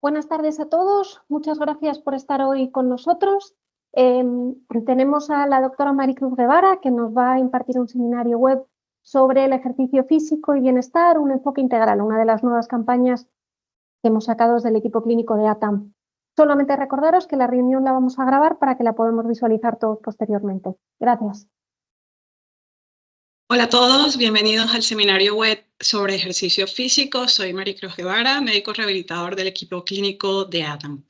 Buenas tardes a todos. Muchas gracias por estar hoy con nosotros. Tenemos a la doctora Maricruz Guevara, que nos va a impartir un seminario web sobre el ejercicio físico y bienestar, un enfoque integral, una de las nuevas campañas que hemos sacado desde el equipo clínico de ATAM. Solamente recordaros que la reunión la vamos a grabar para que la podamos visualizar todos posteriormente. Gracias. Hola a todos, bienvenidos al seminario web sobre ejercicio físico. Soy Maricruz Guevara, médico rehabilitador del equipo clínico de ATAM.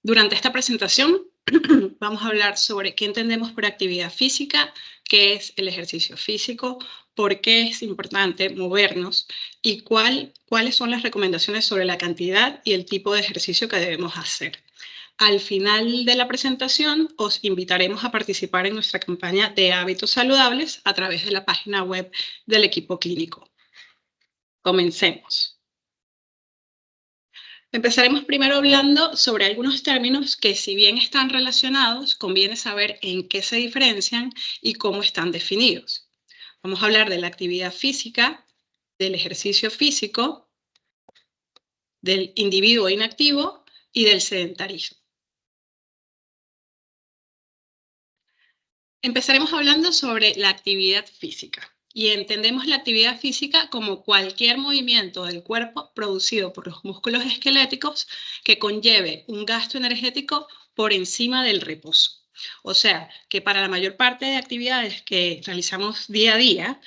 Durante esta presentación vamos a hablar sobre qué entendemos por actividad física, qué es el ejercicio físico, por qué es importante movernos y cuáles son las recomendaciones sobre la cantidad y el tipo de ejercicio que debemos hacer. Al final de la presentación, os invitaremos a participar en nuestra campaña de hábitos saludables a través de la página web del equipo clínico. Comencemos. Empezaremos primero hablando sobre algunos términos que, si bien están relacionados, conviene saber en qué se diferencian y cómo están definidos. Vamos a hablar de la actividad física, del ejercicio físico, del individuo inactivo y del sedentarismo. Empezaremos hablando sobre la actividad física. Y entendemos la actividad física como cualquier movimiento del cuerpo producido por los músculos esqueléticos que conlleve un gasto energético por encima del reposo. O sea, que para la mayor parte de actividades que realizamos día a día,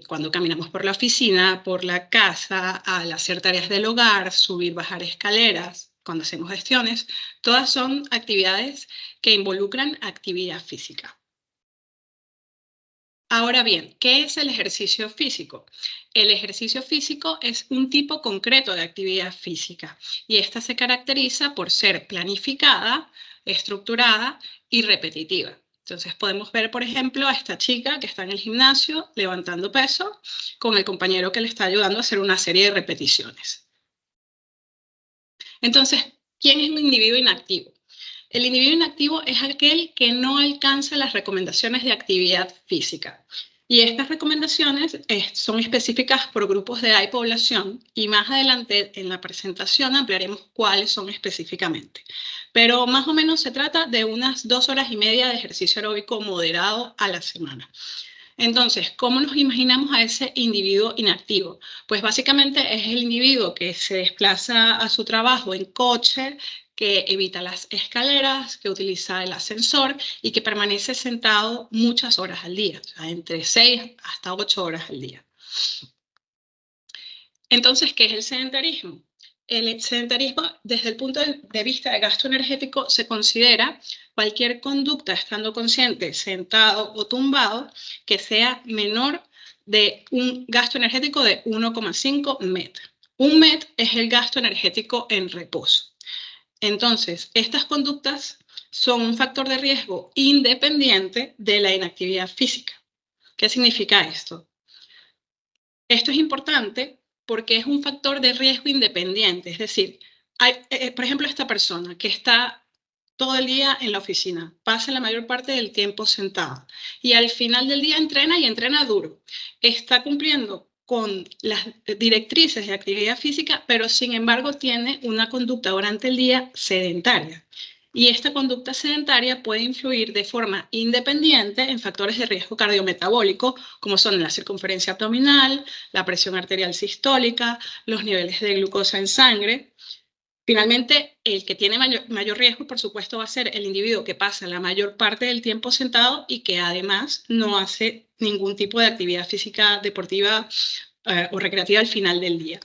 cuando caminamos por la oficina, por la casa, al hacer tareas del hogar, subir, bajar escaleras, cuando hacemos gestiones, todas son actividades que involucran actividad física. Ahora bien, ¿qué es el ejercicio físico? El ejercicio físico es un tipo concreto de actividad física y esta se caracteriza por ser planificada, estructurada y repetitiva. Entonces podemos ver, por ejemplo, a esta chica que está en el gimnasio levantando peso con el compañero que le está ayudando a hacer una serie de repeticiones. Entonces, ¿quién es un individuo inactivo? El individuo inactivo es aquel que no alcanza las recomendaciones de actividad física. Y estas recomendaciones son específicas por grupos de edad y población, y más adelante en la presentación ampliaremos cuáles son específicamente. Pero más o menos se trata de unas 2 horas y media de ejercicio aeróbico moderado a la semana. Entonces, ¿cómo nos imaginamos a ese individuo inactivo? Pues básicamente es el individuo que se desplaza a su trabajo en coche, que evita las escaleras, que utiliza el ascensor y que permanece sentado muchas horas al día, o sea, entre 6 hasta 8 horas al día. Entonces, ¿qué es el sedentarismo? El sedentarismo, desde el punto de vista de gasto energético, se considera cualquier conducta, estando consciente, sentado o tumbado, que sea menor de un gasto energético de 1,5 MET. Un MET es el gasto energético en reposo. Entonces, estas conductas son un factor de riesgo independiente de la inactividad física. ¿Qué significa esto? Esto es importante porque es un factor de riesgo independiente, es decir, por ejemplo, esta persona que está todo el día en la oficina, pasa la mayor parte del tiempo sentada y al final del día entrena y entrena duro. Está cumpliendo con las directrices de actividad física, pero sin embargo tiene una conducta durante el día sedentaria. Y esta conducta sedentaria puede influir de forma independiente en factores de riesgo cardiometabólico, como son la circunferencia abdominal, la presión arterial sistólica, los niveles de glucosa en sangre. Finalmente, el que tiene mayor riesgo, por supuesto, va a ser el individuo que pasa la mayor parte del tiempo sentado y que además no hace ningún tipo de actividad física deportiva o recreativa al final del día.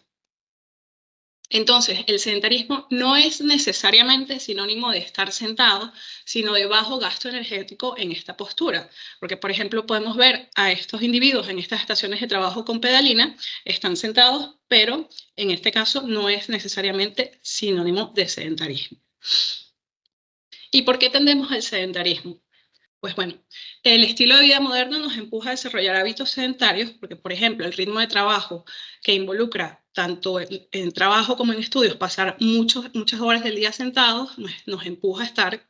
Entonces, el sedentarismo no es necesariamente sinónimo de estar sentado, sino de bajo gasto energético en esta postura. Porque, por ejemplo, podemos ver a estos individuos en estas estaciones de trabajo con pedalina, están sentados, pero en este caso no es necesariamente sinónimo de sedentarismo. ¿Y por qué tendemos al sedentarismo? Pues bueno, el estilo de vida moderno nos empuja a desarrollar hábitos sedentarios porque, por ejemplo, el ritmo de trabajo que involucra tanto en trabajo como en estudios, pasar muchas horas del día sentados, nos empuja a estar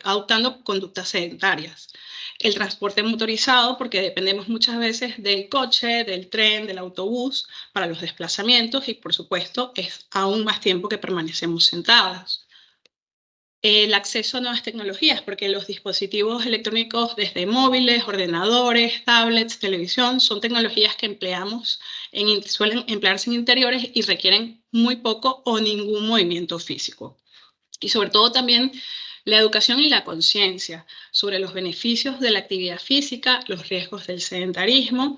adoptando conductas sedentarias. El transporte motorizado, porque dependemos muchas veces del coche, del tren, del autobús para los desplazamientos y, por supuesto, es aún más tiempo que permanecemos sentados. El acceso a nuevas tecnologías, porque los dispositivos electrónicos desde móviles, ordenadores, tablets, televisión, son tecnologías que suelen emplearse en interiores y requieren muy poco o ningún movimiento físico. Y sobre todo también la educación y la conciencia sobre los beneficios de la actividad física, los riesgos del sedentarismo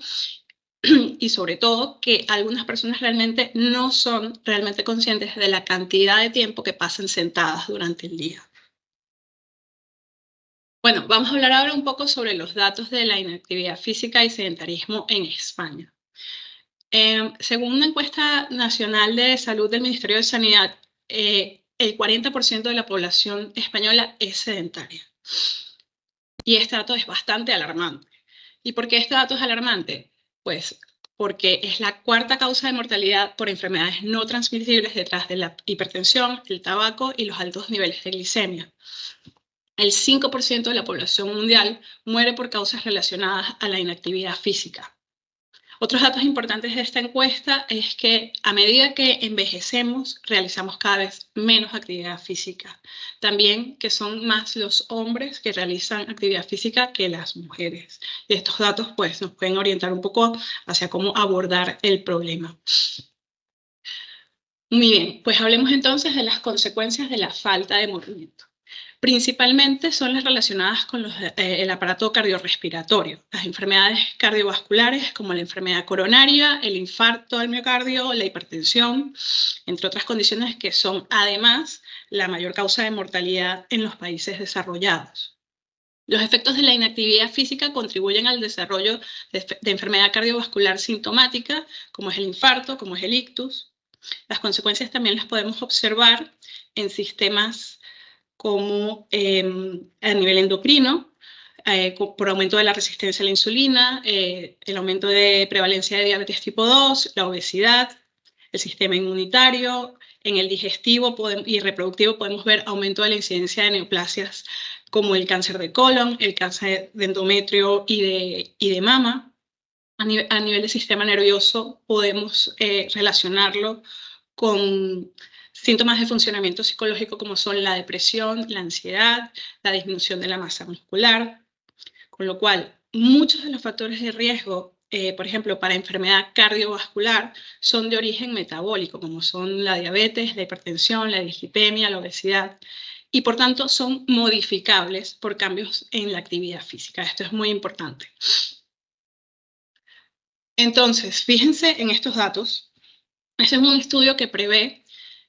y sobre todo que algunas personas realmente no son realmente conscientes de la cantidad de tiempo que pasan sentadas durante el día. Bueno, vamos a hablar ahora un poco sobre los datos de la inactividad física y sedentarismo en España. Según una encuesta nacional de salud del Ministerio de Sanidad, el 40% de la población española es sedentaria. Y este dato es bastante alarmante. ¿Y por qué este dato es alarmante? Pues porque es la cuarta causa de mortalidad por enfermedades no transmisibles detrás de la hipertensión, el tabaco y los altos niveles de glicemia. El 5% de la población mundial muere por causas relacionadas a la inactividad física. Otros datos importantes de esta encuesta es que a medida que envejecemos, realizamos cada vez menos actividad física. También que son más los hombres que realizan actividad física que las mujeres. Y estos datos pues, nos pueden orientar un poco hacia cómo abordar el problema. Muy bien, pues hablemos entonces de las consecuencias de la falta de movimiento. Principalmente son las relacionadas con el aparato cardiorrespiratorio, las enfermedades cardiovasculares como la enfermedad coronaria, el infarto al miocardio, la hipertensión, entre otras condiciones que son además la mayor causa de mortalidad en los países desarrollados. Los efectos de la inactividad física contribuyen al desarrollo de enfermedad cardiovascular sintomática, como es el infarto, como es el ictus. Las consecuencias también las podemos observar en sistemas como a nivel endocrino, por aumento de la resistencia a la insulina, el aumento de prevalencia de diabetes tipo 2, la obesidad, el sistema inmunitario, en el digestivo y reproductivo podemos ver aumento de la incidencia de neoplasias como el cáncer de colon, el cáncer de endometrio y de mama. A nivel del sistema nervioso podemos relacionarlo con síntomas de funcionamiento psicológico como son la depresión, la ansiedad, la disminución de la masa muscular, con lo cual muchos de los factores de riesgo, por ejemplo, para enfermedad cardiovascular, son de origen metabólico, como son la diabetes, la hipertensión, la dislipemia, la obesidad, y por tanto son modificables por cambios en la actividad física. Esto es muy importante. Entonces, fíjense en estos datos. Este es un estudio que prevé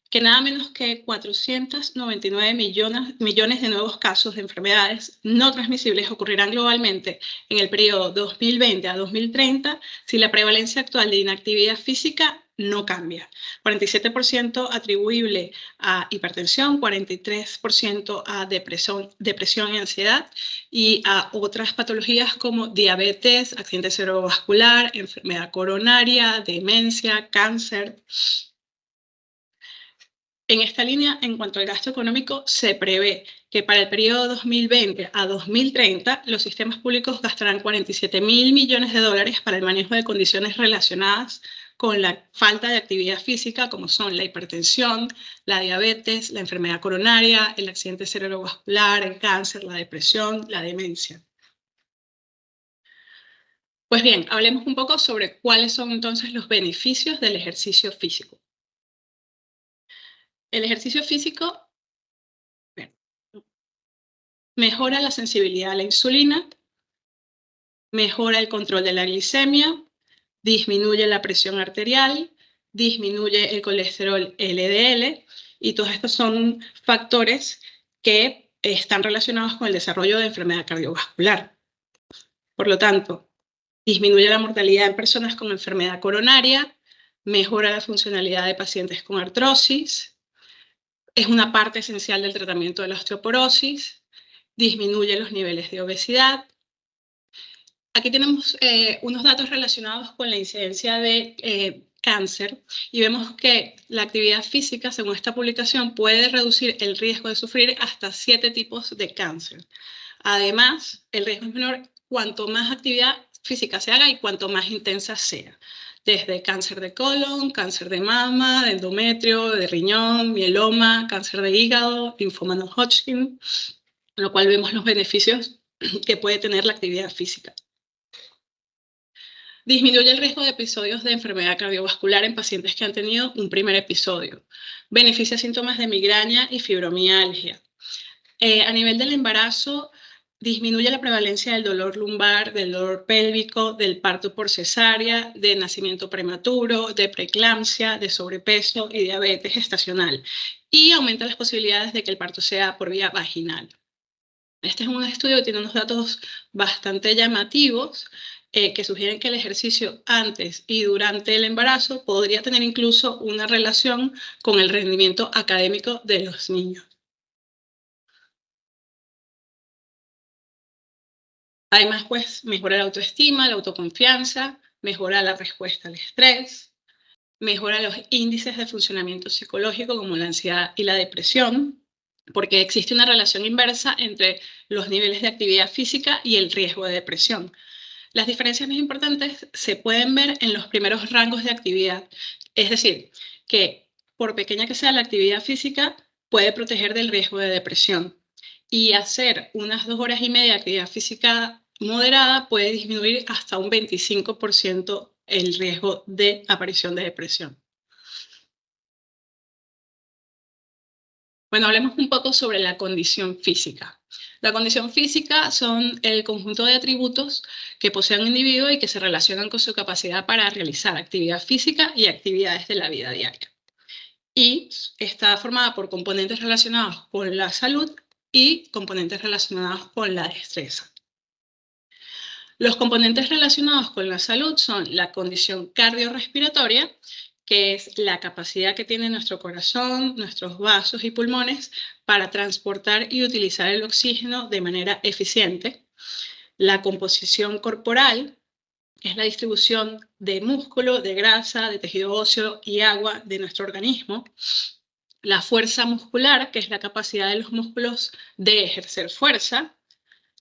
que nada menos que 499 millones de nuevos casos de enfermedades no transmisibles ocurrirán globalmente en el periodo 2020 a 2030 si la prevalencia actual de inactividad física no cambia. 47% atribuible a hipertensión, 43% a depresión y ansiedad y a otras patologías como diabetes, accidente cerebrovascular, enfermedad coronaria, demencia, cáncer. En esta línea, en cuanto al gasto económico, se prevé que para el periodo 2020 a 2030 los sistemas públicos gastarán 47.000 millones de dólares para el manejo de condiciones relacionadas con la falta de actividad física, como son la hipertensión, la diabetes, la enfermedad coronaria, el accidente cerebrovascular, el cáncer, la depresión, la demencia. Pues bien, hablemos un poco sobre cuáles son entonces los beneficios del ejercicio físico. El ejercicio físico mejora la sensibilidad a la insulina, mejora el control de la glicemia, disminuye la presión arterial, disminuye el colesterol LDL, y todos estos son factores que están relacionados con el desarrollo de enfermedad cardiovascular. Por lo tanto, disminuye la mortalidad en personas con enfermedad coronaria, mejora la funcionalidad de pacientes con artrosis, es una parte esencial del tratamiento de la osteoporosis, disminuye los niveles de obesidad. Aquí tenemos unos datos relacionados con la incidencia de cáncer y vemos que la actividad física, según esta publicación, puede reducir el riesgo de sufrir hasta 7 tipos de cáncer. Además, el riesgo es menor cuanto más actividad física se haga y cuanto más intensa sea. Desde cáncer de colon, cáncer de mama, de endometrio, de riñón, mieloma, cáncer de hígado, linfoma no Hodgkin, con lo cual vemos los beneficios que puede tener la actividad física. Disminuye el riesgo de episodios de enfermedad cardiovascular en pacientes que han tenido un primer episodio. Beneficia síntomas de migraña y fibromialgia. A nivel del embarazo, disminuye la prevalencia del dolor lumbar, del dolor pélvico, del parto por cesárea, de nacimiento prematuro, de preeclampsia, de sobrepeso y diabetes gestacional. Y aumenta las posibilidades de que el parto sea por vía vaginal. Este es un estudio que tiene unos datos bastante llamativos que sugieren que el ejercicio antes y durante el embarazo podría tener incluso una relación con el rendimiento académico de los niños. Además, pues, mejora la autoestima, la autoconfianza, mejora la respuesta al estrés, mejora los índices de funcionamiento psicológico como la ansiedad y la depresión, porque existe una relación inversa entre los niveles de actividad física y el riesgo de depresión. Las diferencias más importantes se pueden ver en los primeros rangos de actividad, es decir, que por pequeña que sea la actividad física, puede proteger del riesgo de depresión. Y hacer unas 2 horas y media de actividad física moderada puede disminuir hasta un 25% el riesgo de aparición de depresión. Bueno, hablemos un poco sobre la condición física. La condición física son el conjunto de atributos que posee un individuo y que se relacionan con su capacidad para realizar actividad física y actividades de la vida diaria. Y está formada por componentes relacionados con la salud y componentes relacionados con la destreza. Los componentes relacionados con la salud son la condición cardiorrespiratoria, que es la capacidad que tiene nuestro corazón, nuestros vasos y pulmones para transportar y utilizar el oxígeno de manera eficiente. La composición corporal, que es la distribución de músculo, de grasa, de tejido óseo y agua de nuestro organismo. La fuerza muscular, que es la capacidad de los músculos de ejercer fuerza.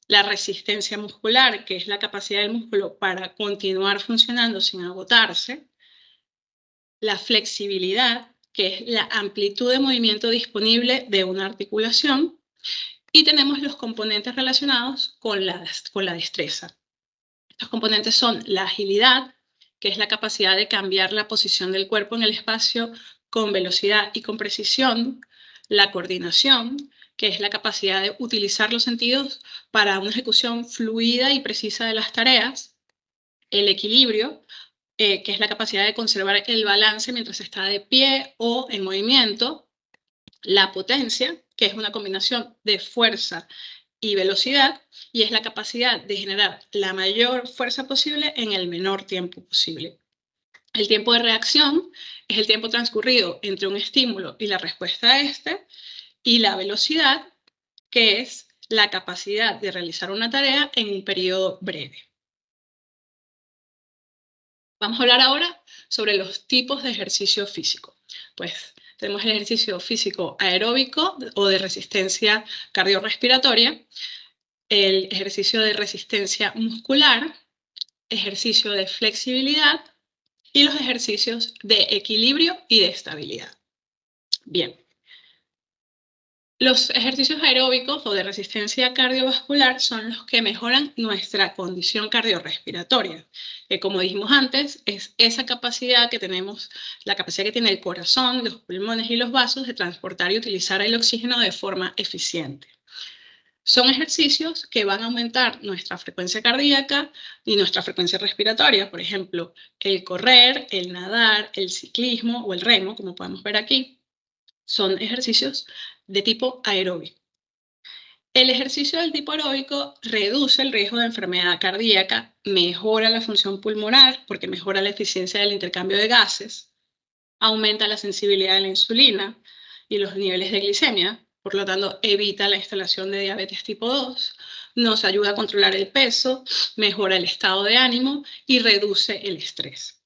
La resistencia muscular, que es la capacidad del músculo para continuar funcionando sin agotarse. La flexibilidad, que es la amplitud de movimiento disponible de una articulación. Y tenemos los componentes relacionados con la destreza. Estos componentes son la agilidad, que es la capacidad de cambiar la posición del cuerpo en el espacio con velocidad y con precisión. La coordinación, que es la capacidad de utilizar los sentidos para una ejecución fluida y precisa de las tareas. El equilibrio, que es la capacidad de conservar el balance mientras está de pie o en movimiento. La potencia, que es una combinación de fuerza y velocidad, y es la capacidad de generar la mayor fuerza posible en el menor tiempo posible. El tiempo de reacción es el tiempo transcurrido entre un estímulo y la respuesta a este, y la velocidad, que es la capacidad de realizar una tarea en un periodo breve. Vamos a hablar ahora sobre los tipos de ejercicio físico. Pues tenemos el ejercicio físico aeróbico o de resistencia cardiorrespiratoria, el ejercicio de resistencia muscular, ejercicio de flexibilidad y los ejercicios de equilibrio y de estabilidad. Bien. Los ejercicios aeróbicos o de resistencia cardiovascular son los que mejoran nuestra condición cardiorrespiratoria, que como dijimos antes, es esa capacidad que tenemos, la capacidad que tiene el corazón, los pulmones y los vasos de transportar y utilizar el oxígeno de forma eficiente. Son ejercicios que van a aumentar nuestra frecuencia cardíaca y nuestra frecuencia respiratoria. Por ejemplo, el correr, el nadar, el ciclismo o el remo, como podemos ver aquí, son ejercicios de tipo aeróbico. El ejercicio del tipo aeróbico reduce el riesgo de enfermedad cardíaca, mejora la función pulmonar porque mejora la eficiencia del intercambio de gases, aumenta la sensibilidad a la insulina y los niveles de glicemia, por lo tanto evita la instalación de diabetes tipo 2, nos ayuda a controlar el peso, mejora el estado de ánimo y reduce el estrés.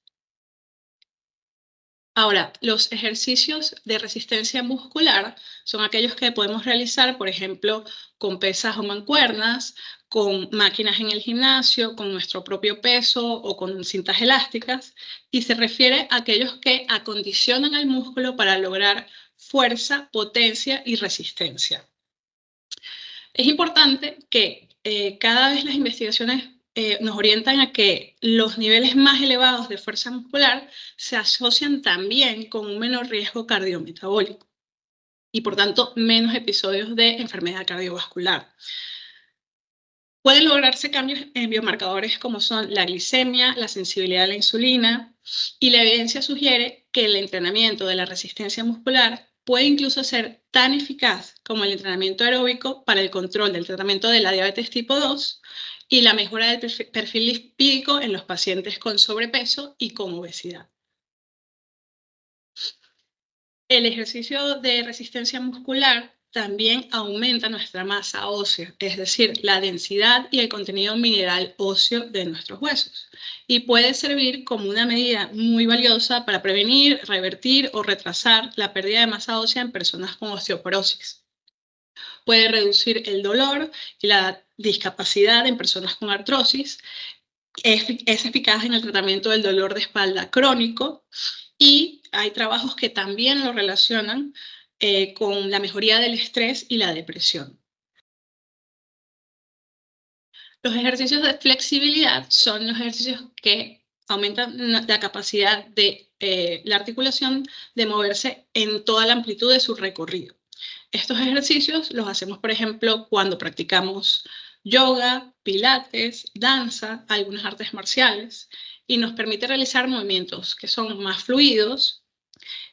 Ahora, los ejercicios de resistencia muscular son aquellos que podemos realizar, por ejemplo, con pesas o mancuernas, con máquinas en el gimnasio, con nuestro propio peso o con cintas elásticas, y se refiere a aquellos que acondicionan al músculo para lograr fuerza, potencia y resistencia. Es importante que cada vez las investigaciones nos orientan a que los niveles más elevados de fuerza muscular se asocian también con un menor riesgo cardiometabólico y por tanto menos episodios de enfermedad cardiovascular. Pueden lograrse cambios en biomarcadores como son la glicemia, la sensibilidad a la insulina, y la evidencia sugiere que el entrenamiento de la resistencia muscular puede incluso ser tan eficaz como el entrenamiento aeróbico para el control del tratamiento de la diabetes tipo 2 y la mejora del perfil lipídico en los pacientes con sobrepeso y con obesidad. El ejercicio de resistencia muscular también aumenta nuestra masa ósea, es decir, la densidad y el contenido mineral óseo de nuestros huesos, y puede servir como una medida muy valiosa para prevenir, revertir o retrasar la pérdida de masa ósea en personas con osteoporosis. Puede reducir el dolor y la discapacidad en personas con artrosis. Es eficaz en el tratamiento del dolor de espalda crónico y hay trabajos que también lo relacionan con la mejoría del estrés y la depresión. Los ejercicios de flexibilidad son los ejercicios que aumentan la capacidad de la articulación de moverse en toda la amplitud de su recorrido. Estos ejercicios los hacemos, por ejemplo, cuando practicamos yoga, pilates, danza, algunas artes marciales, y nos permite realizar movimientos que son más fluidos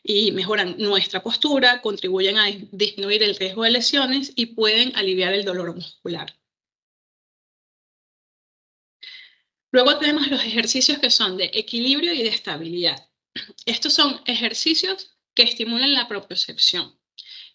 y mejoran nuestra postura, contribuyen a disminuir el riesgo de lesiones y pueden aliviar el dolor muscular. Luego tenemos los ejercicios que son de equilibrio y de estabilidad. Estos son ejercicios que estimulan la propiocepción.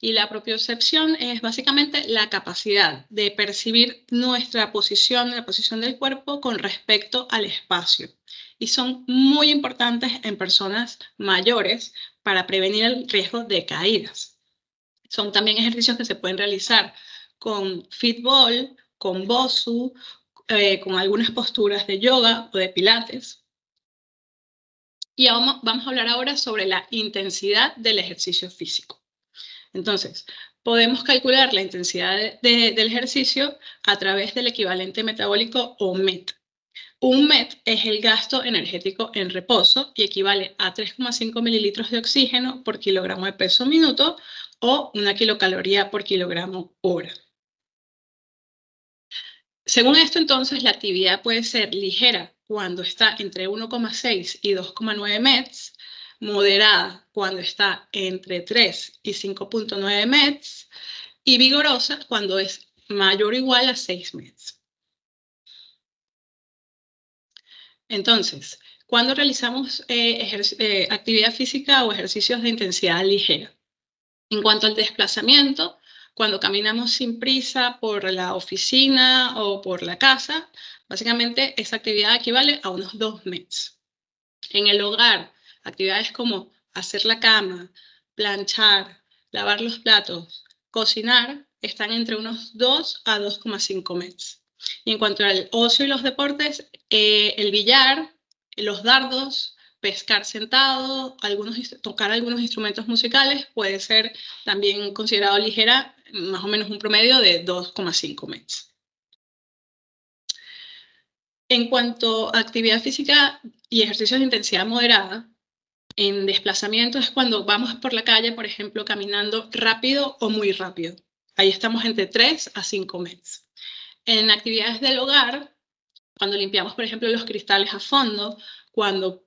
Y la propiocepción es básicamente la capacidad de percibir nuestra posición, la posición del cuerpo con respecto al espacio. Y son muy importantes en personas mayores para prevenir el riesgo de caídas. Son también ejercicios que se pueden realizar con fitball, con bosu, con algunas posturas de yoga o de pilates. Y vamos a hablar ahora sobre la intensidad del ejercicio físico. Entonces, podemos calcular la intensidad del ejercicio a través del equivalente metabólico o MET. Un MET es el gasto energético en reposo y equivale a 3,5 mililitros de oxígeno por kilogramo de peso minuto o 1 kilocaloría por kilogramo hora. Según esto, entonces, la actividad puede ser ligera cuando está entre 1,6 y 2,9 METs, moderada cuando está entre 3 y 5,9 METs y vigorosa cuando es mayor o igual a 6 METs. Entonces, cuando realizamos actividad física o ejercicios de intensidad ligera. En cuanto al desplazamiento, cuando caminamos sin prisa por la oficina o por la casa, básicamente esa actividad equivale a unos 2 METs. En el hogar, actividades como hacer la cama, planchar, lavar los platos, cocinar, están entre unos 2 a 2,5 METs. Y en cuanto al ocio y los deportes, el billar, los dardos, pescar sentado, tocar algunos instrumentos musicales puede ser también considerado ligera, más o menos un promedio de 2,5 METs. En cuanto a actividad física y ejercicios de intensidad moderada, en desplazamiento es cuando vamos por la calle, por ejemplo, caminando rápido o muy rápido. Ahí estamos entre 3 a 5 METs. En actividades del hogar, cuando limpiamos, por ejemplo, los cristales a fondo, cuando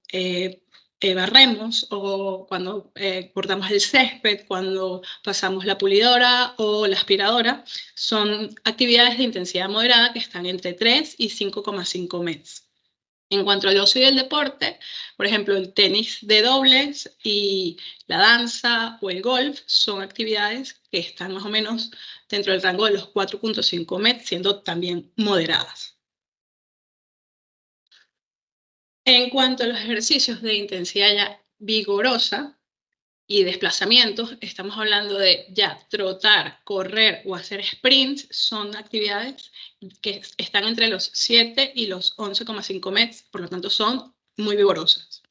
barremos o cuando cortamos el césped, cuando pasamos la pulidora o la aspiradora, son actividades de intensidad moderada que están entre 3 y 5,5 METs. En cuanto al ocio y el deporte, por ejemplo, el tenis de dobles y la danza o el golf son actividades que están más o menos dentro del rango de los 4,5 METs, siendo también moderadas. En cuanto a los ejercicios de intensidad ya vigorosa, y desplazamientos, estamos hablando de ya trotar, correr o hacer sprints, son actividades que están entre los 7 y los 11,5 metros, por lo tanto son muy vigorosas.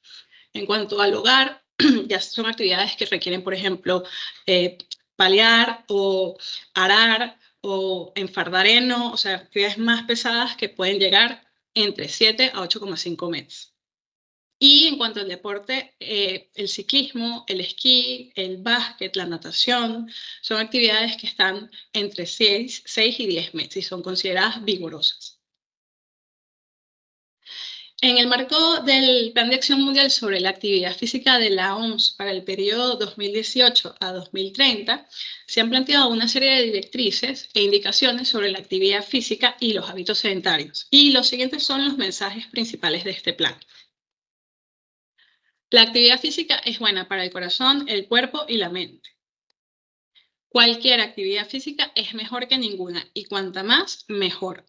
En cuanto al hogar, ya son actividades que requieren, por ejemplo, paliar o arar o enfardar heno, o sea, actividades más pesadas que pueden llegar entre 7 a 8,5 metros. Y en cuanto al deporte, el ciclismo, el esquí, el básquet, la natación, son actividades que están entre 6 y 10 metros y son consideradas vigorosas. En el marco del Plan de Acción Mundial sobre la Actividad Física de la OMS para el periodo 2018 a 2030, se han planteado una serie de directrices e indicaciones sobre la actividad física y los hábitos sedentarios. Y los siguientes son los mensajes principales de este plan. La actividad física es buena para el corazón, el cuerpo y la mente. Cualquier actividad física es mejor que ninguna y cuanta más, mejor.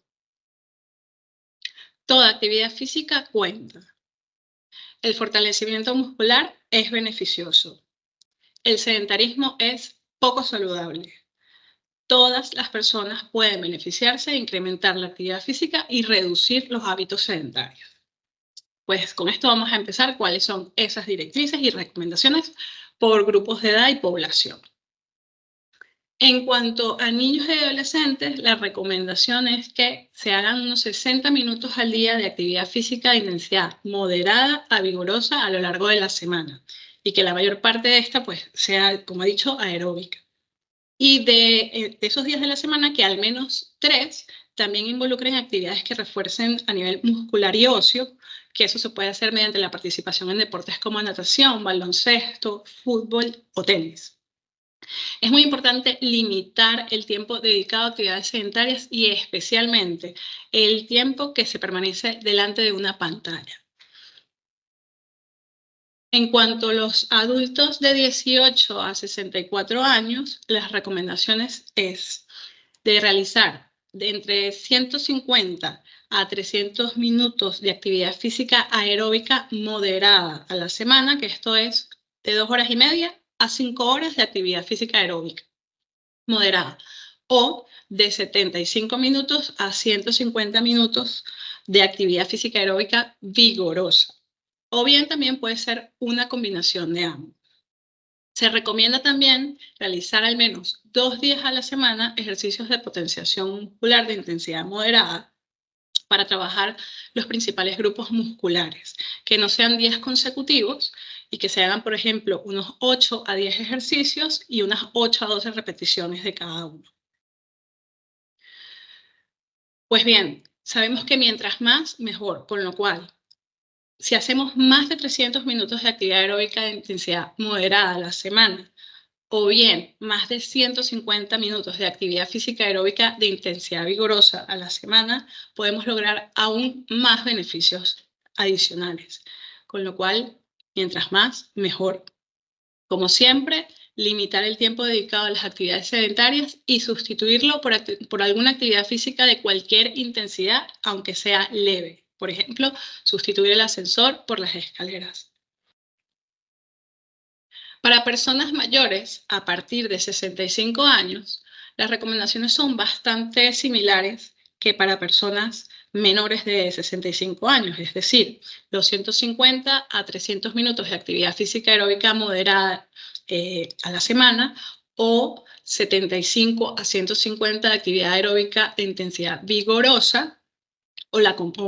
Toda actividad física cuenta. El fortalecimiento muscular es beneficioso. El sedentarismo es poco saludable. Todas las personas pueden beneficiarse de incrementar la actividad física y reducir los hábitos sedentarios. Pues con esto vamos a empezar cuáles son esas directrices y recomendaciones por grupos de edad y población. En cuanto a niños y adolescentes, la recomendación es que se hagan unos 60 minutos al día de actividad física de intensidad moderada a vigorosa a lo largo de la semana y que la mayor parte de esta pues sea, como he dicho, aeróbica. Y de esos días de la semana que al menos 3 también involucren actividades que refuercen a nivel muscular y óseo, que eso se puede hacer mediante la participación en deportes como natación, baloncesto, fútbol o tenis. Es muy importante limitar el tiempo dedicado a actividades sedentarias y especialmente el tiempo que se permanece delante de una pantalla. En cuanto a los adultos de 18 a 64 años, las recomendaciones es de realizar de entre 150 a 300 minutos de actividad física aeróbica moderada a la semana, que esto es de 2 horas y media a 5 horas de actividad física aeróbica moderada, o de 75 minutos a 150 minutos de actividad física aeróbica vigorosa. O bien también puede ser una combinación de ambos. Se recomienda también realizar al menos 2 días a la semana ejercicios de potenciación muscular de intensidad moderada para trabajar los principales grupos musculares, que no sean días consecutivos y que se hagan, por ejemplo, unos 8 a 10 ejercicios y unas 8 a 12 repeticiones de cada uno. Pues bien, sabemos que mientras más, mejor, con lo cual, si hacemos más de 300 minutos de actividad aeróbica de intensidad moderada a la semana, o bien más de 150 minutos de actividad física aeróbica de intensidad vigorosa a la semana, podemos lograr aún más beneficios adicionales. Con lo cual, mientras más, mejor. Como siempre, limitar el tiempo dedicado a las actividades sedentarias y sustituirlo por alguna actividad física de cualquier intensidad, aunque sea leve. Por ejemplo, sustituir el ascensor por las escaleras. Para personas mayores, a partir de 65 años, las recomendaciones son bastante similares que para personas menores de 65 años, es decir, los 150 a 300 minutos de actividad física aeróbica moderada a la semana o 75 a 150 de actividad aeróbica de intensidad vigorosa o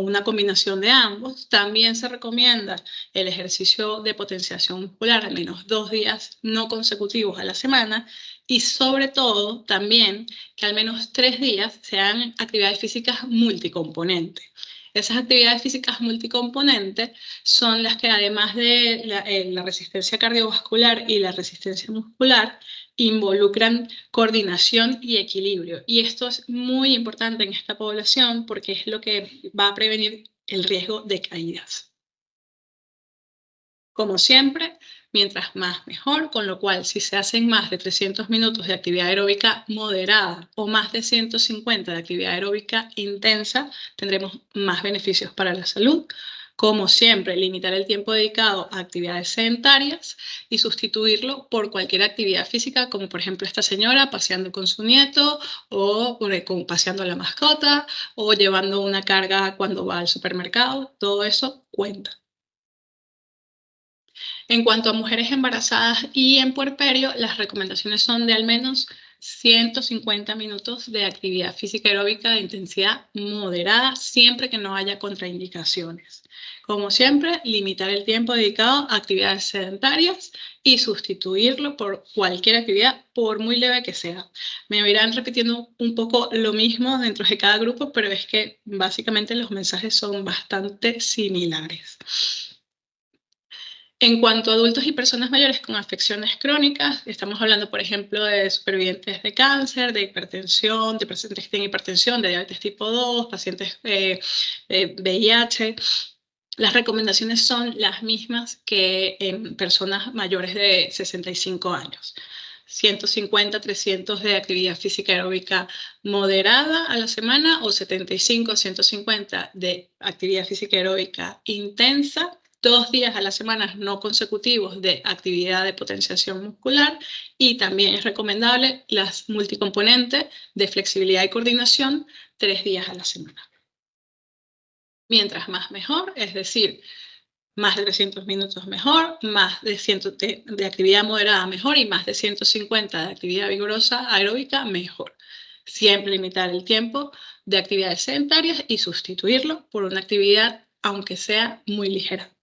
una combinación de ambos. También se recomienda el ejercicio de potenciación muscular al menos 2 días no consecutivos a la semana y sobre todo también que al menos 3 días sean actividades físicas multicomponentes. Esas actividades físicas multicomponentes son las que además de la resistencia cardiovascular y la resistencia muscular, involucran coordinación y equilibrio. Y esto es muy importante en esta población porque es lo que va a prevenir el riesgo de caídas. Como siempre, mientras más mejor, con lo cual si se hacen más de 300 minutos de actividad aeróbica moderada o más de 150 de actividad aeróbica intensa, tendremos más beneficios para la salud, Como siempre, limitar el tiempo dedicado a actividades sedentarias y sustituirlo por cualquier actividad física, como por ejemplo esta señora paseando con su nieto, o paseando a la mascota, o llevando una carga cuando va al supermercado. Todo eso cuenta. En cuanto a mujeres embarazadas y en puerperio, las recomendaciones son de al menos 150 minutos de actividad física aeróbica de intensidad moderada, siempre que no haya contraindicaciones. Como siempre, limitar el tiempo dedicado a actividades sedentarias y sustituirlo por cualquier actividad, por muy leve que sea. Me irán repitiendo un poco lo mismo dentro de cada grupo, pero es que básicamente los mensajes son bastante similares. En cuanto a adultos y personas mayores con afecciones crónicas, estamos hablando, por ejemplo, de supervivientes de cáncer, de hipertensión, de pacientes que tienen hipertensión, de diabetes tipo 2, pacientes de VIH. Las recomendaciones son las mismas que en personas mayores de 65 años. 150, 300 de actividad física aeróbica moderada a la semana o 75, 150 de actividad física aeróbica intensa, 2 días a la semana no consecutivos de actividad de potenciación muscular, y también es recomendable las multicomponentes de flexibilidad y coordinación 3 días a la semana. Mientras más mejor, es decir, más de 300 minutos mejor, más de 100 de actividad moderada mejor y más de 150 de actividad vigorosa aeróbica mejor. Siempre limitar el tiempo de actividades sedentarias y sustituirlo por una actividad, aunque sea muy ligera.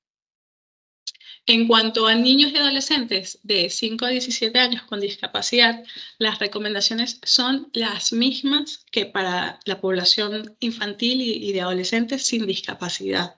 En cuanto a niños y adolescentes de 5 a 17 años con discapacidad, las recomendaciones son las mismas que para la población infantil y de adolescentes sin discapacidad.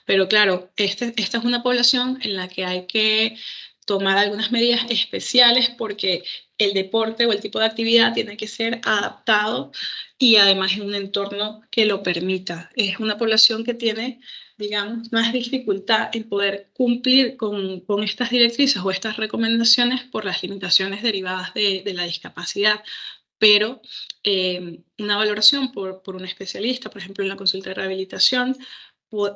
Pero claro, esta es una población en la que hay que tomar algunas medidas especiales porque el deporte o el tipo de actividad tiene que ser adaptado y además en un entorno que lo permita. Es una población que tiene, digamos, más dificultad en poder cumplir con estas directrices o estas recomendaciones por las limitaciones derivadas de la discapacidad. Pero una valoración por un especialista, por ejemplo en la consulta de rehabilitación,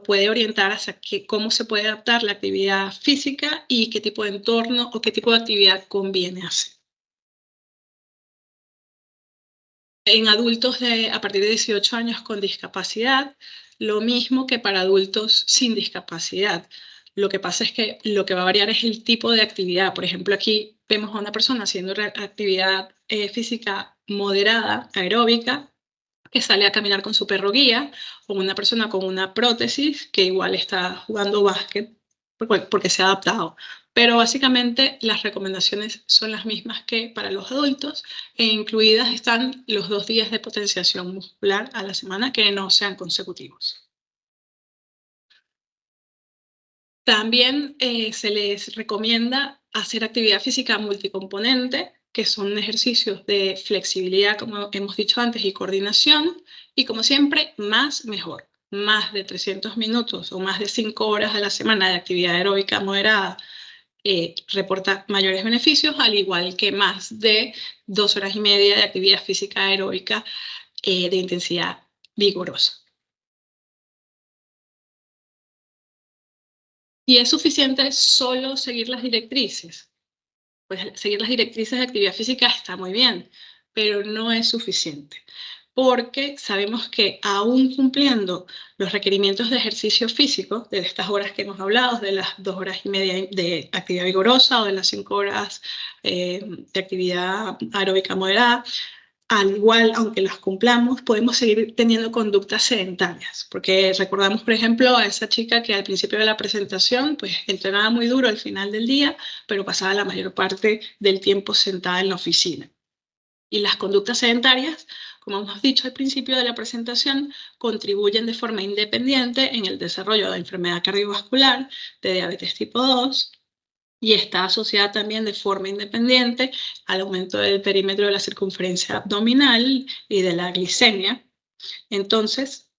puede orientar hacia cómo se puede adaptar la actividad física y qué tipo de entorno o qué tipo de actividad conviene hacer. En adultos a partir de 18 años con discapacidad, lo mismo que para adultos sin discapacidad. Lo que pasa es que lo que va a variar es el tipo de actividad. Por ejemplo, aquí vemos a una persona haciendo actividad física moderada, aeróbica, que sale a caminar con su perro guía, o una persona con una prótesis que igual está jugando básquet porque se ha adaptado. Pero básicamente las recomendaciones son las mismas que para los adultos, e incluidas están los 2 días de potenciación muscular a la semana que no sean consecutivos. También se les recomienda hacer actividad física multicomponente, que son ejercicios de flexibilidad, como hemos dicho antes, y coordinación, y como siempre, más mejor. Más de 300 minutos o más de 5 horas a la semana de actividad aeróbica moderada reporta mayores beneficios, al igual que más de 2 horas y media de actividad física aeróbica de intensidad vigorosa. ¿Y es suficiente solo seguir las directrices? Pues seguir las directrices de actividad física está muy bien, pero no es suficiente, porque sabemos que aún cumpliendo los requerimientos de ejercicio físico, de estas horas que hemos hablado, de las 2 horas y media de actividad vigorosa o de las 5 horas de actividad aeróbica moderada, al igual, aunque las cumplamos, podemos seguir teniendo conductas sedentarias, porque recordamos, por ejemplo, a esa chica que al principio de la presentación pues entrenaba muy duro al final del día, pero pasaba la mayor parte del tiempo sentada en la oficina. Y las conductas sedentarias, como hemos dicho al principio de la presentación, contribuyen de forma independiente en el desarrollo de enfermedad cardiovascular, de diabetes tipo 2, y está asociada también de forma independiente al aumento del perímetro de la circunferencia abdominal y de la glicemia. Entonces,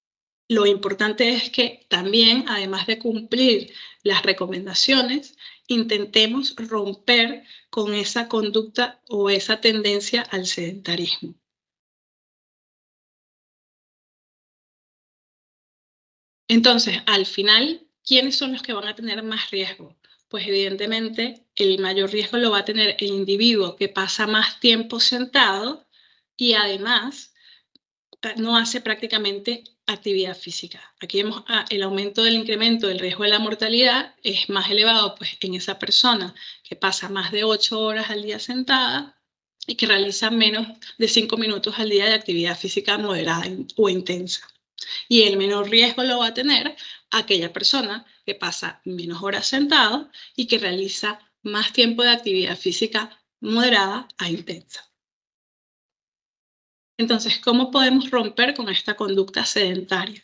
lo importante es que también, además de cumplir las recomendaciones, intentemos romper con esa conducta o esa tendencia al sedentarismo. Entonces, al final, ¿quiénes son los que van a tener más riesgo? Pues evidentemente el mayor riesgo lo va a tener el individuo que pasa más tiempo sentado y además no hace prácticamente actividad física. Aquí vemos el aumento del incremento del riesgo de la mortalidad es más elevado pues, en esa persona que pasa más de 8 horas al día sentada y que realiza menos de 5 minutos al día de actividad física moderada o intensa. Y el menor riesgo lo va a tener aquella persona que pasa menos horas sentado y que realiza más tiempo de actividad física moderada a intensa. Entonces, ¿cómo podemos romper con esta conducta sedentaria?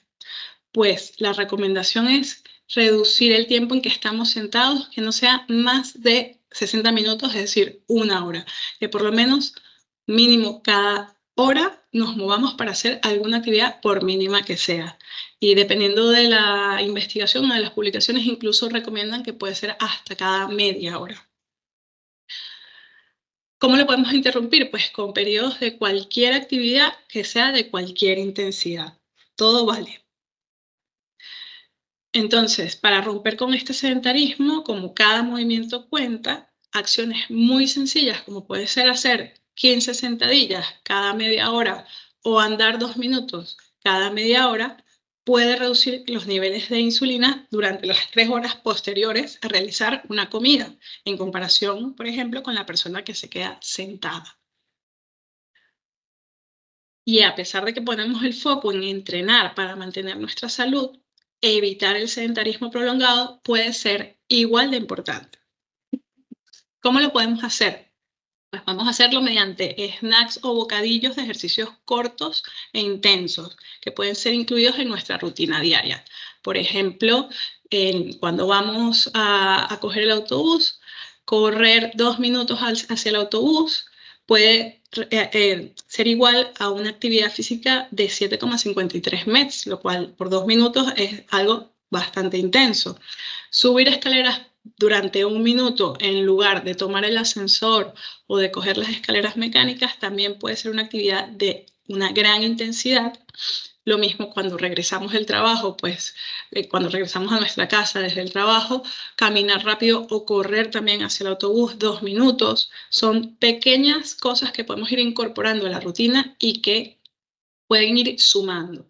Pues la recomendación es reducir el tiempo en que estamos sentados, que no sea más de 60 minutos, es decir, 1 hora, que por lo menos mínimo cada hora nos movamos para hacer alguna actividad, por mínima que sea. Y dependiendo de la investigación o de las publicaciones, incluso recomiendan que puede ser hasta cada media hora. ¿Cómo lo podemos interrumpir? Pues con periodos de cualquier actividad que sea de cualquier intensidad. Todo vale. Entonces, para romper con este sedentarismo, como cada movimiento cuenta, acciones muy sencillas como puede ser hacer 15 sentadillas cada media hora o andar 2 minutos cada media hora, puede reducir los niveles de insulina durante las 3 horas posteriores a realizar una comida, en comparación, por ejemplo, con la persona que se queda sentada. Y a pesar de que ponemos el foco en entrenar para mantener nuestra salud, evitar el sedentarismo prolongado puede ser igual de importante. ¿Cómo lo podemos hacer? Pues vamos a hacerlo mediante snacks o bocadillos de ejercicios cortos e intensos que pueden ser incluidos en nuestra rutina diaria. Por ejemplo, cuando vamos a coger el autobús, correr 2 minutos hacia el autobús puede ser igual a una actividad física de 7,53 METs, lo cual por 2 minutos es algo bastante intenso. Subir escaleras durante 1 minuto en lugar de tomar el ascensor o de coger las escaleras mecánicas también puede ser una actividad de una gran intensidad. Lo mismo cuando regresamos del trabajo, pues cuando regresamos a nuestra casa desde el trabajo, caminar rápido o correr también hacia el autobús 2 minutos. Son pequeñas cosas que podemos ir incorporando a la rutina y que pueden ir sumando.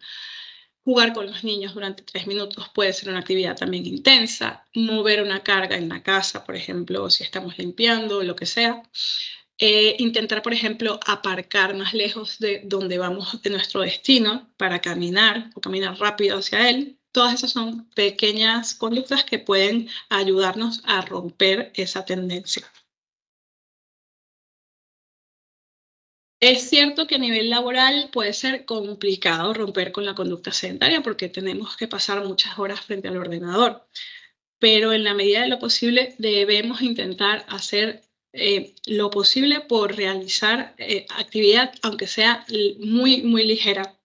Jugar con los niños durante 3 minutos puede ser una actividad también intensa. Mover una carga en la casa, por ejemplo, si estamos limpiando, lo que sea. Intentar, por ejemplo, aparcar más lejos de donde vamos de nuestro destino para caminar o caminar rápido hacia él. Todas esas son pequeñas conductas que pueden ayudarnos a romper esa tendencia. Es cierto que a nivel laboral puede ser complicado romper con la conducta sedentaria porque tenemos que pasar muchas horas frente al ordenador, pero en la medida de lo posible debemos intentar hacer lo posible por realizar actividad, aunque sea muy, muy ligera,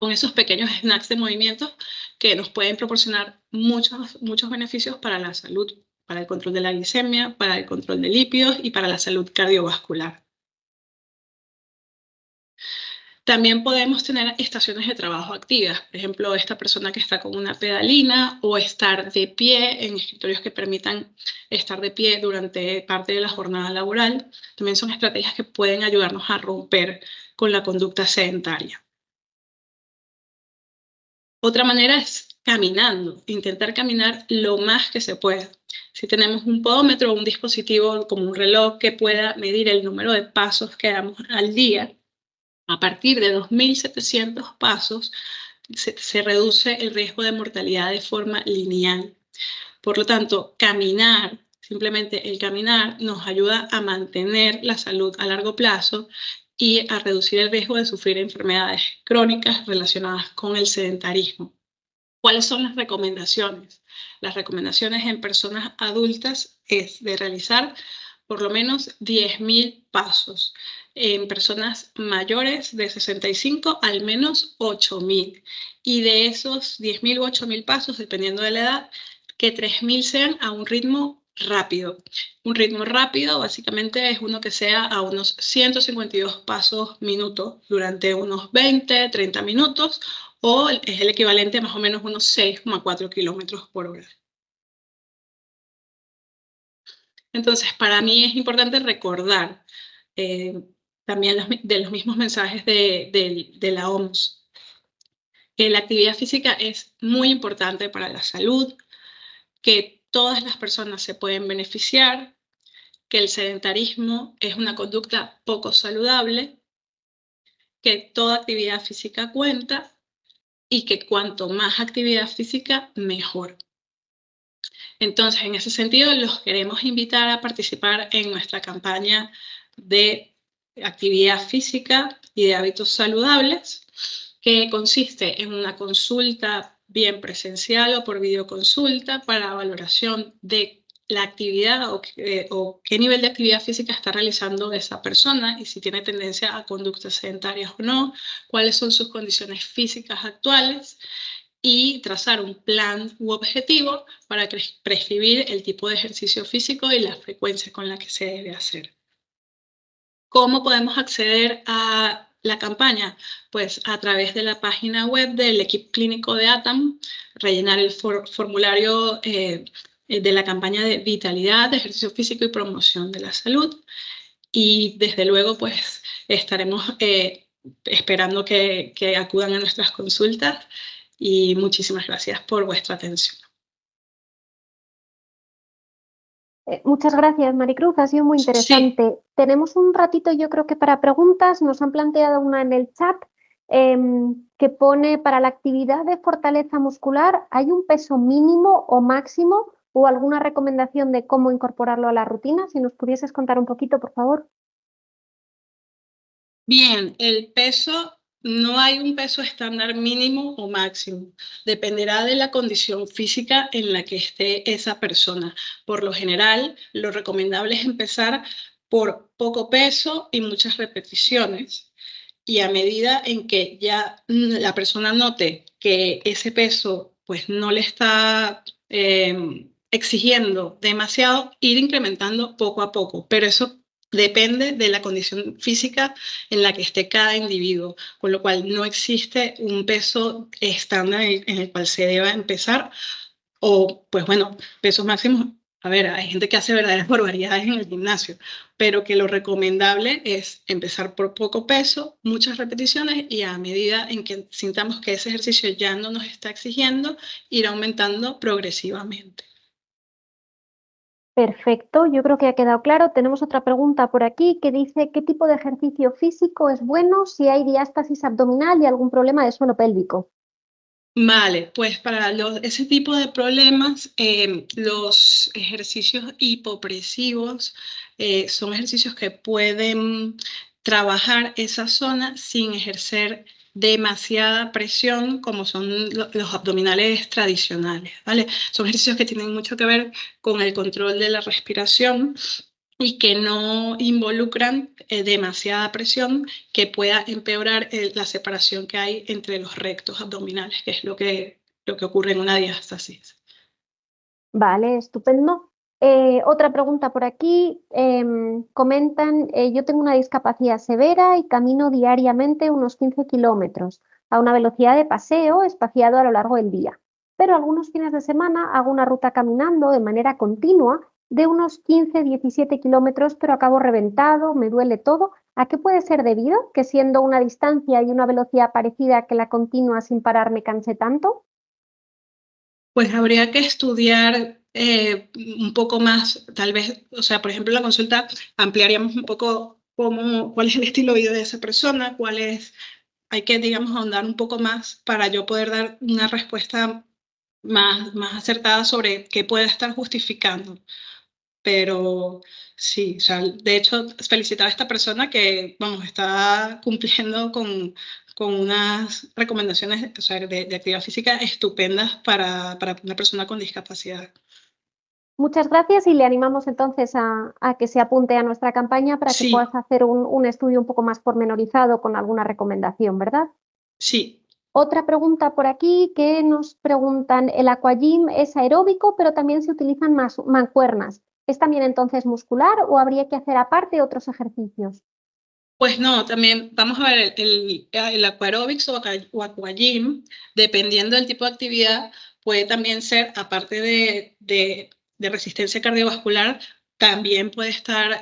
con esos pequeños snacks de movimientos que nos pueden proporcionar muchos beneficios para la salud, para el control de la glicemia, para el control de lípidos y para la salud cardiovascular. También podemos tener estaciones de trabajo activas, por ejemplo, esta persona que está con una pedalina o estar de pie en escritorios que permitan estar de pie durante parte de la jornada laboral. También son estrategias que pueden ayudarnos a romper con la conducta sedentaria. Otra manera es caminando, intentar caminar lo más que se pueda. Si tenemos un podómetro o un dispositivo como un reloj que pueda medir el número de pasos que damos al día, a partir de 2.700 pasos se reduce el riesgo de mortalidad de forma lineal. Por lo tanto, caminar, simplemente el caminar, nos ayuda a mantener la salud a largo plazo y a reducir el riesgo de sufrir enfermedades crónicas relacionadas con el sedentarismo. ¿Cuáles son las recomendaciones? Las recomendaciones en personas adultas es de realizar por lo menos 10.000 pasos. En personas mayores de 65, al menos 8.000. Y de esos 10.000 u 8.000 pasos, dependiendo de la edad, que 3.000 sean a un ritmo rápido. Un ritmo rápido básicamente es uno que sea a unos 152 pasos minuto durante unos 20, 30 minutos o es el equivalente a más o menos unos 6,4 kilómetros por hora. Entonces, para mí es importante recordar también de los mismos mensajes de la OMS, que la actividad física es muy importante para la salud, que todas las personas se pueden beneficiar, que el sedentarismo es una conducta poco saludable, que toda actividad física cuenta y que cuanto más actividad física, mejor. Entonces, en ese sentido, los queremos invitar a participar en nuestra campaña de actividad física y de hábitos saludables, que consiste en una consulta bien presencial o por videoconsulta para valoración de la actividad o qué nivel de actividad física está realizando esa persona y si tiene tendencia a conductas sedentarias o no, cuáles son sus condiciones físicas actuales y trazar un plan u objetivo para prescribir el tipo de ejercicio físico y la frecuencia con la que se debe hacer. ¿Cómo podemos acceder a la campaña? Pues a través de la página web del equipo clínico de ATAM, rellenar el formulario de la campaña de vitalidad, de ejercicio físico y promoción de la salud. Y desde luego, pues estaremos esperando que acudan a nuestras consultas y muchísimas gracias por vuestra atención. Muchas gracias, Maricruz, ha sido muy interesante. Sí. Tenemos un ratito, yo creo que para preguntas. Nos han planteado una en el chat que pone: para la actividad de fortaleza muscular, ¿hay un peso mínimo o máximo o alguna recomendación de cómo incorporarlo a la rutina? Si nos pudieses contar un poquito, por favor. Bien, el peso, no hay un peso estándar mínimo o máximo. Dependerá de la condición física en la que esté esa persona. Por lo general, lo recomendable es empezar por poco peso y muchas repeticiones. Y a medida en que ya la persona note que ese peso pues no le está exigiendo demasiado, ir incrementando poco a poco. Pero eso depende de la condición física en la que esté cada individuo, con lo cual no existe un peso estándar en el cual se deba empezar, o pues bueno, pesos máximos. A ver, hay gente que hace verdaderas barbaridades en el gimnasio, pero que lo recomendable es empezar por poco peso, muchas repeticiones y a medida en que sintamos que ese ejercicio ya no nos está exigiendo, ir aumentando progresivamente. Perfecto, yo creo que ha quedado claro. Tenemos otra pregunta por aquí que dice: ¿qué tipo de ejercicio físico es bueno si hay diástasis abdominal y algún problema de suelo pélvico? Vale, pues para ese tipo de problemas, los ejercicios hipopresivos son ejercicios que pueden trabajar esa zona sin ejercer demasiada presión, como son los abdominales tradicionales, ¿vale? Son ejercicios que tienen mucho que ver con el control de la respiración y que no involucran demasiada presión que pueda empeorar la separación que hay entre los rectos abdominales, que es lo que ocurre en una diástasis. Vale, estupendo. Otra pregunta por aquí. Comentan: yo tengo una discapacidad severa y camino diariamente unos 15 kilómetros a una velocidad de paseo espaciado a lo largo del día. Pero algunos fines de semana hago una ruta caminando de manera continua de unos 15-17 kilómetros, pero acabo reventado, me duele todo. ¿A qué puede ser debido que, siendo una distancia y una velocidad parecida, que la continua sin parar me canse tanto? Pues habría que estudiar un poco más, tal vez, o sea, por ejemplo, en la consulta ampliaríamos un poco cuál es el estilo de vida de esa persona, hay que, digamos, ahondar un poco más para yo poder dar una respuesta más acertada sobre qué puede estar justificando. Pero sí, o sea, de hecho, felicitar a esta persona que, vamos, está cumpliendo con unas recomendaciones, o sea, de actividad física estupendas para una persona con discapacidad. Muchas gracias y le animamos entonces a que se apunte a nuestra campaña para que Sí, puedas hacer un estudio un poco más pormenorizado con alguna recomendación, ¿verdad? sí. Otra pregunta por aquí que nos preguntan: el aquagym es aeróbico, pero también se utilizan mancuernas. ¿Es también entonces muscular o habría que hacer aparte otros ejercicios? Pues no, también vamos a ver el aquarobics o aquagym, dependiendo del tipo de actividad, puede también ser, aparte de resistencia cardiovascular, también puede estar,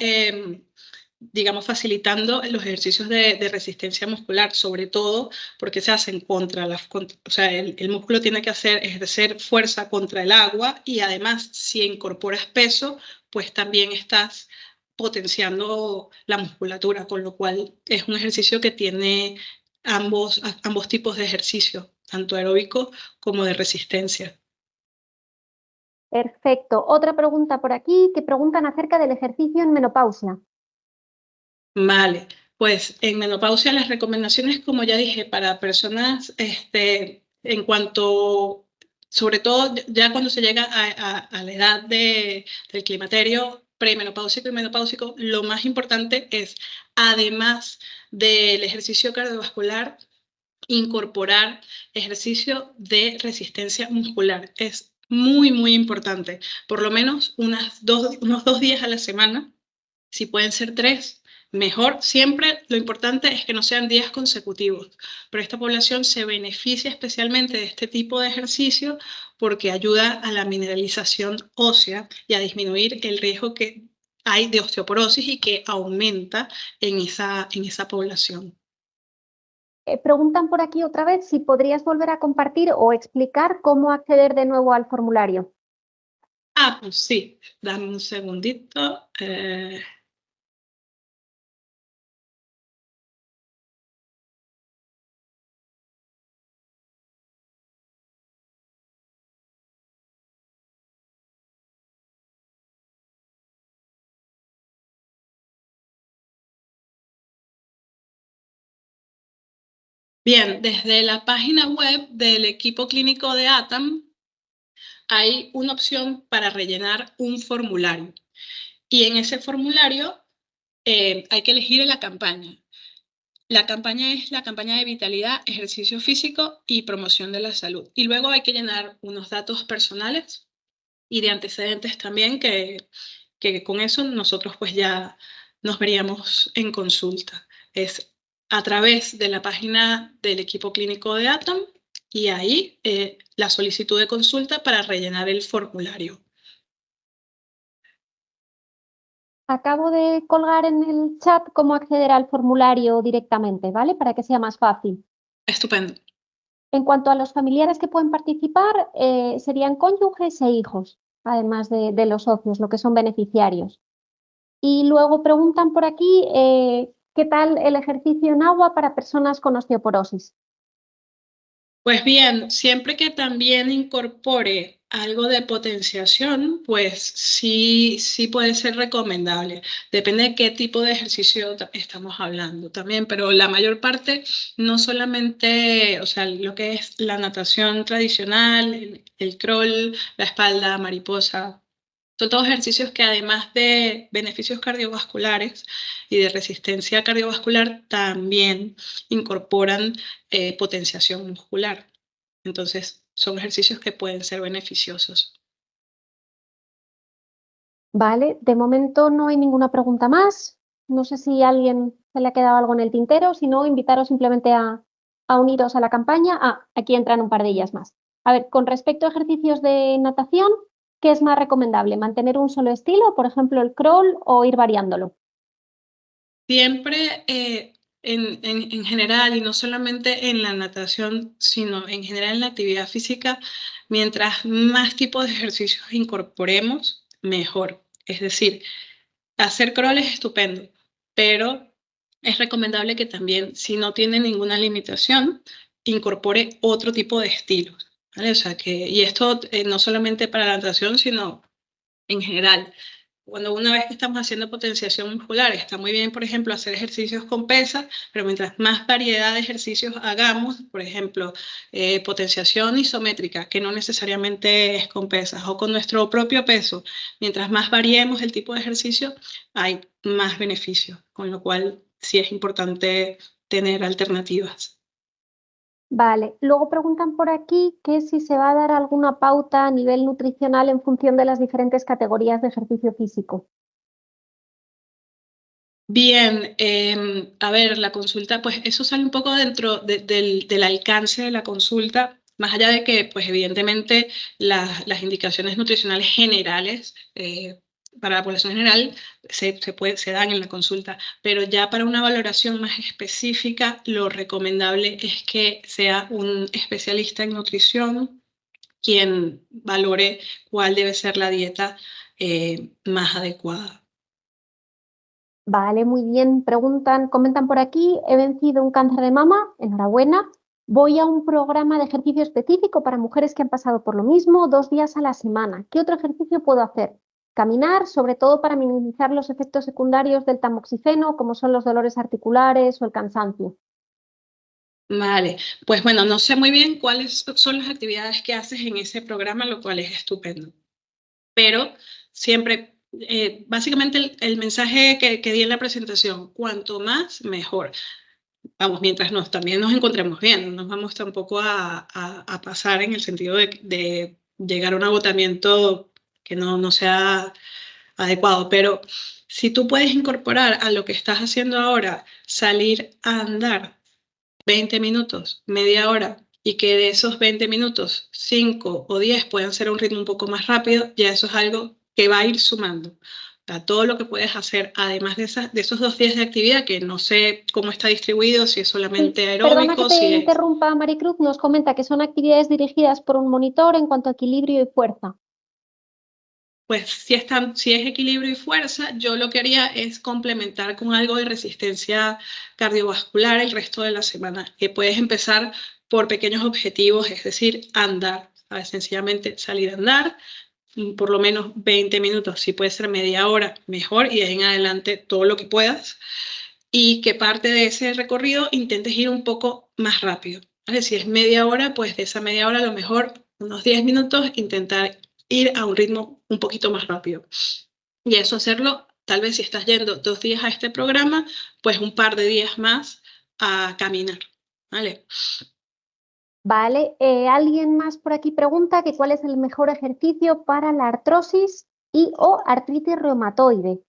digamos, facilitando los ejercicios de resistencia muscular, sobre todo porque se hacen o sea, el músculo tiene que ejercer fuerza contra el agua y además si incorporas peso, pues también estás potenciando la musculatura, con lo cual es un ejercicio que tiene ambos tipos de ejercicio, tanto aeróbico como de resistencia. Perfecto. Otra pregunta por aquí que preguntan acerca del ejercicio en menopausia. Vale, pues en menopausia las recomendaciones, como ya dije, para personas, en cuanto, sobre todo ya cuando se llega a la edad del climaterio premenopáusico y menopáusico, lo más importante es, además del ejercicio cardiovascular, incorporar ejercicio de resistencia muscular. Es muy, muy importante, por lo menos unos 2 días a la semana. Si pueden ser 3, mejor. Siempre lo importante es que no sean días consecutivos, pero esta población se beneficia especialmente de este tipo de ejercicio porque ayuda a la mineralización ósea y a disminuir el riesgo que hay de osteoporosis y que aumenta en esa población. Preguntan por aquí otra vez si podrías volver a compartir o explicar cómo acceder de nuevo al formulario. Pues sí, dame un segundito. Bien, desde la página web del equipo clínico de ATAM hay una opción para rellenar un formulario. Y en ese formulario hay que elegir la campaña. La campaña es la campaña de vitalidad, ejercicio físico y promoción de la salud. Y luego hay que llenar unos datos personales y de antecedentes también, que con eso nosotros pues ya nos veríamos en consulta. Es a través de la página del equipo clínico de ATAM y ahí la solicitud de consulta para rellenar el formulario. Acabo de colgar en el chat cómo acceder al formulario directamente, ¿vale? Para que sea más fácil. Estupendo. En cuanto a los familiares que pueden participar, serían cónyuges e hijos, además de los socios, lo que son beneficiarios. Y luego preguntan por aquí, ¿qué tal el ejercicio en agua para personas con osteoporosis? Pues bien, siempre que también incorpore algo de potenciación, pues sí puede ser recomendable. Depende de qué tipo de ejercicio estamos hablando también, pero la mayor parte, no solamente, o sea, lo que es la natación tradicional, el crawl, la espalda, mariposa, son todos ejercicios que además de beneficios cardiovasculares y de resistencia cardiovascular, también incorporan potenciación muscular. Entonces, son ejercicios que pueden ser beneficiosos. Vale, de momento no hay ninguna pregunta más. No sé si a alguien se le ha quedado algo en el tintero, si no, invitaros simplemente a uniros a la campaña. Aquí entran un par de ellas más. A ver, con respecto a ejercicios de natación, ¿qué es más recomendable? ¿Mantener un solo estilo, por ejemplo, el crawl, o ir variándolo? Siempre en general, y no solamente en la natación, sino en general en la actividad física, mientras más tipos de ejercicios incorporemos, mejor. Es decir, hacer crawl es estupendo, pero es recomendable que también, si no tiene ninguna limitación, incorpore otro tipo de estilos, ¿vale? O sea y esto no solamente para la natación, sino en general. Cuando una vez que estamos haciendo potenciación muscular, está muy bien, por ejemplo, hacer ejercicios con pesas, pero mientras más variedad de ejercicios hagamos, por ejemplo, potenciación isométrica, que no necesariamente es con pesas, o con nuestro propio peso, mientras más variemos el tipo de ejercicio, hay más beneficios, con lo cual sí es importante tener alternativas. Vale, luego preguntan por aquí que si se va a dar alguna pauta a nivel nutricional en función de las diferentes categorías de ejercicio físico. Bien, a ver, la consulta, pues eso sale un poco dentro del alcance de la consulta, más allá de que, pues evidentemente, las indicaciones nutricionales generales para la población general se dan en la consulta, pero ya para una valoración más específica, lo recomendable es que sea un especialista en nutrición quien valore cuál debe ser la dieta más adecuada. Vale, muy bien. Comentan por aquí, he vencido un cáncer de mama, enhorabuena. Voy a un programa de ejercicio específico para mujeres que han pasado por lo mismo, 2 días a la semana. ¿Qué otro ejercicio puedo hacer? Caminar, sobre todo para minimizar los efectos secundarios del tamoxifeno, como son los dolores articulares o el cansancio. Vale, pues bueno, no sé muy bien cuáles son las actividades que haces en ese programa, lo cual es estupendo. Pero siempre, básicamente el mensaje que di en la presentación, cuanto más, mejor. Vamos, mientras también nos encontremos bien, no nos vamos tampoco a pasar en el sentido de llegar a un agotamiento que no sea adecuado, pero si tú puedes incorporar a lo que estás haciendo ahora, salir a andar 20 minutos, media hora, y que de esos 20 minutos, 5 o 10 puedan ser a un ritmo un poco más rápido, ya eso es algo que va a ir sumando. A todo lo que puedes hacer, además de esos 2 días de actividad, que no sé cómo está distribuido, si es solamente Perdona que aeróbico, te si es... interrumpa, Maricruz, nos comenta que son actividades dirigidas por un monitor en cuanto a equilibrio y fuerza. Pues si es equilibrio y fuerza, yo lo que haría es complementar con algo de resistencia cardiovascular el resto de la semana, que puedes empezar por pequeños objetivos, es decir, andar, ¿sabes? Sencillamente salir a andar, por lo menos 20 minutos, si puede ser media hora, mejor, y de ahí en adelante todo lo que puedas, y que parte de ese recorrido intentes ir un poco más rápido. ¿Vale? Si es media hora, pues de esa media hora a lo mejor unos 10 minutos intentar ir a un ritmo un poquito más rápido. Y eso hacerlo, tal vez si estás yendo 2 días a este programa, pues un par de días más a caminar. ¿Vale? Vale, alguien más por aquí pregunta que cuál es el mejor ejercicio para la artrosis y o artritis reumatoide.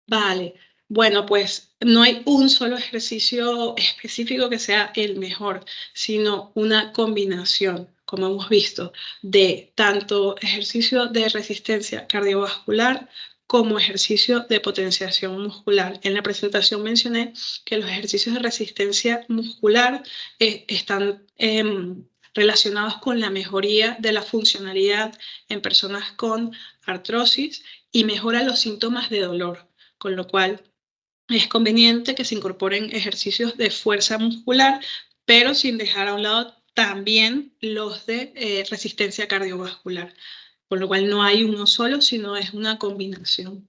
Vale, bueno, pues no hay un solo ejercicio específico que sea el mejor, sino una combinación, como hemos visto, de tanto ejercicio de resistencia cardiovascular como ejercicio de potenciación muscular. En la presentación mencioné que los ejercicios de resistencia muscular están relacionados con la mejoría de la funcionalidad en personas con artrosis y mejora los síntomas de dolor, con lo cual es conveniente que se incorporen ejercicios de fuerza muscular, pero sin dejar a un lado también los de resistencia cardiovascular, con lo cual no hay uno solo, sino es una combinación.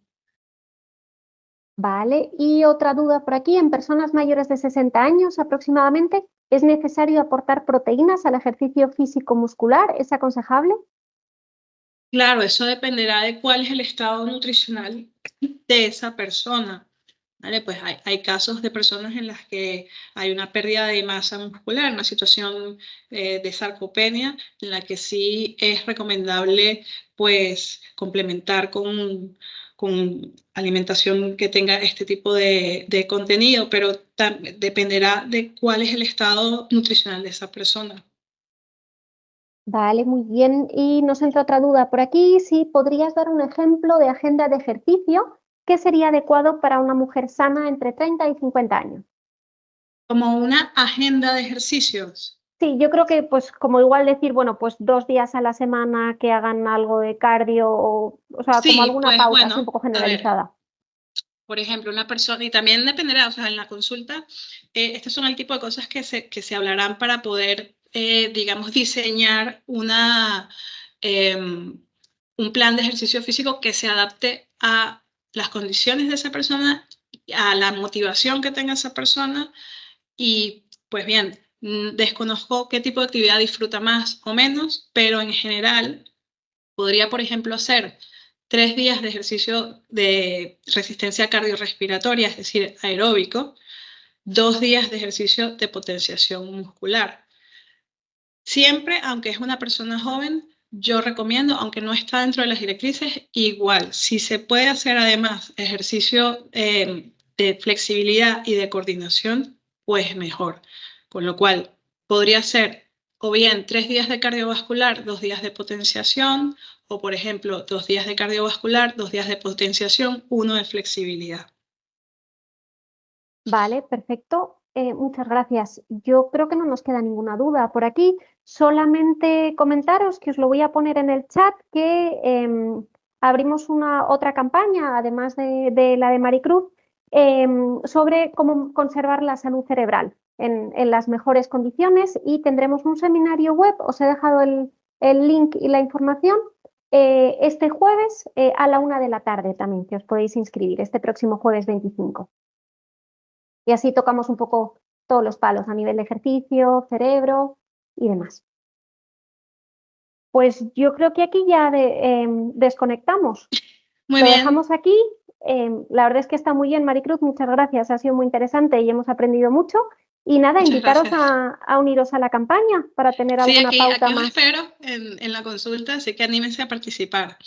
Vale, y otra duda por aquí, en personas mayores de 60 años aproximadamente, ¿es necesario aportar proteínas al ejercicio físico muscular? ¿Es aconsejable? Claro, eso dependerá de cuál es el estado nutricional de esa persona. ¿Vale? Pues hay casos de personas en las que hay una pérdida de masa muscular, una situación de sarcopenia, en la que sí es recomendable pues complementar con alimentación que tenga este tipo de contenido, pero dependerá de cuál es el estado nutricional de esa persona. Vale, muy bien. Y nos entra otra duda por aquí, si podrías dar un ejemplo de agenda de ejercicio que sería adecuado para una mujer sana entre 30 y 50 años. Como una agenda de ejercicios. Sí, yo creo que pues como igual decir, bueno, pues 2 días a la semana que hagan algo de cardio o sea, como Sí, alguna pues pauta así un bueno, poco a ver. generalizada. Por ejemplo, una persona, y también dependerá, o sea, en la consulta, estos son el tipo de cosas que se hablarán para poder, digamos, diseñar un plan de ejercicio físico que se adapte a las condiciones de esa persona, a la motivación que tenga esa persona y, pues bien, desconozco qué tipo de actividad disfruta más o menos, pero en general podría, por ejemplo, hacer 3 días de ejercicio de resistencia cardiorrespiratoria, es decir, aeróbico, 2 días de ejercicio de potenciación muscular. Siempre, aunque es una persona joven, yo recomiendo, aunque no está dentro de las directrices, igual, si se puede hacer además ejercicio de flexibilidad y de coordinación, pues mejor. Con lo cual, podría ser o bien 3 días de cardiovascular, 2 días de potenciación, o por ejemplo, 2 días de cardiovascular, 2 días de potenciación, 1 de flexibilidad. Vale, perfecto. Muchas gracias. Yo creo que no nos queda ninguna duda por aquí. Solamente comentaros que os lo voy a poner en el chat que abrimos otra campaña, además de la de Maricruz, sobre cómo conservar la salud cerebral en las mejores condiciones y tendremos un seminario web. Os he dejado el link y la información este jueves a la 1 de la tarde también, que os podéis inscribir este próximo jueves 25. Y así tocamos un poco todos los palos a nivel de ejercicio, cerebro y demás. Pues yo creo que aquí ya desconectamos. Muy Lo bien. dejamos aquí. La verdad es que está muy bien, Maricruz. Muchas gracias. Ha sido muy interesante y hemos aprendido mucho. Y nada, Muchas invitaros gracias. a uniros a la campaña para tener Sí, alguna pauta aquí os más. espero en la consulta, así que anímense a participar.